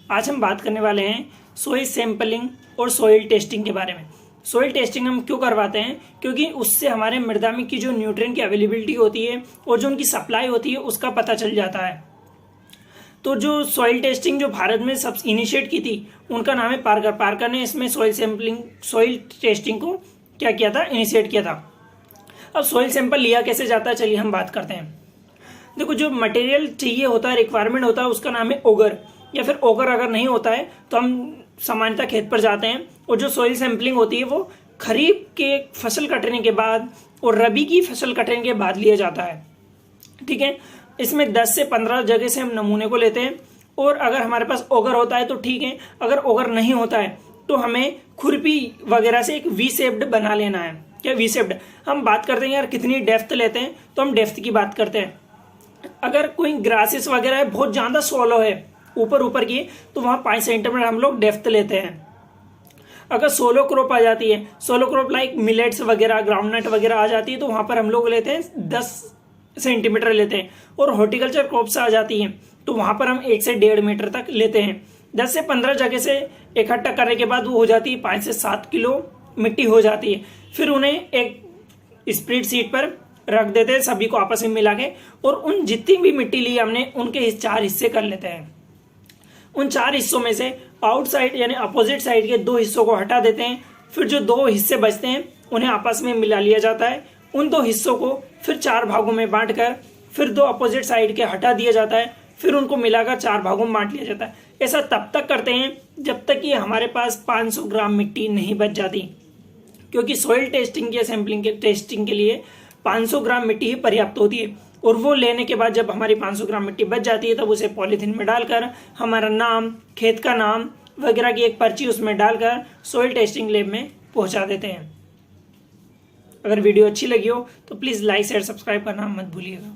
आज हम बात करने वाले हैं सोइल सैंपलिंग और सोइल टेस्टिंग के बारे में। सोइल टेस्टिंग हम क्यों करवाते हैं? क्योंकि उससे हमारे मृदा में की जो न्यूट्रिएंट की अवेलेबिलिटी होती है और जो उनकी सप्लाई होती है उसका पता चल जाता है। तो जो सॉइल टेस्टिंग जो भारत में सब इनिशिएट की थी उनका नाम है पार्कर। पार्कर ने इसमें सॉइल टेस्टिंग को क्या किया था, इनिशिएट किया था। अब सॉइल सैंपल लिया कैसे जाता है, चलिए हम बात करते हैं। देखो, जो मटेरियल चाहिए होता है, रिक्वायरमेंट होता है, उसका नाम है ओगर, या फिर ओगर अगर नहीं होता है तो हम सामान्यतः खेत पर जाते हैं और जो सॉइल सैंपलिंग होती है वो खरीफ के फसल कटने के बाद और रबी की फसल कटने के बाद लिया जाता है। ठीक है, इसमें 10 से 15 जगह से हम नमूने को लेते हैं और अगर हमारे पास ओगर होता है तो ठीक है, अगर ओगर नहीं होता है तो हमें खुरपी वगैरह से एक वी शेप्ड बना लेना है। क्या वी शेप्ड? हम बात करते हैं यार कितनी डेप्थ लेते हैं, तो हम डेप्थ की बात करते हैं। अगर कोई ग्रासेस वगैरह है, बहुत ज्यादा सोलो है, ऊपर की, तो वहां 5 सेंटीमीटर हम लोग डेप्थ लेते हैं। अगर सोलो क्रॉप आ जाती है, सोलो क्रॉप लाइक मिलेट्स वगैरह, ग्राउंडनट वगैरह आ जाती है, तो वहां पर हम लोग लेते हैं 10 सेंटीमीटर लेते हैं। और हॉर्टिकल्चर क्रॉप्स आ जाती हैं तो वहां पर हम 1 से 1.5 मीटर तक लेते हैं। 10 से 15 जगह से इकट्ठा करने के बाद वो हो जाती है 5 से 7 किलो मिट्टी हो जाती है। फिर उन्हें एक स्प्रेड शीट पर रख देते हैं, सभी को आपस में मिला के, और उन जितनी भी मिट्टी ली हमने उनके 4 हिस्से कर लेते हैं। उन 4 हिस्सों में से आउटसाइड यानी अपोजिट साइड के 2 हिस्सों को हटा देते हैं। फिर जो 2 हिस्से बचते हैं उन्हें आपस में मिला लिया जाता है। उन 2 हिस्सों को फिर 4 भागों में बांटकर फिर 2 अपोजिट साइड के हटा दिया जाता है। फिर उनको मिलाकर 4 भागों में बांट लिया जाता है। ऐसा तब तक करते हैं जब तक कि हमारे पास 500 ग्राम मिट्टी नहीं बच जाती, क्योंकि सॉइल टेस्टिंग या सैंपलिंग के टेस्टिंग के लिए 500 ग्राम मिट्टी ही पर्याप्त होती है। और वो लेने के बाद जब हमारी 500 ग्राम मिट्टी बच जाती है तब उसे पॉलीथीन में डालकर हमारा नाम, खेत का नाम वगैरह की एक पर्ची उसमें डालकर सॉइल टेस्टिंग लैब में पहुंचा देते हैं। अगर वीडियो अच्छी लगी हो तो प्लीज़ लाइक शेयर सब्सक्राइब करना मत भूलिएगा।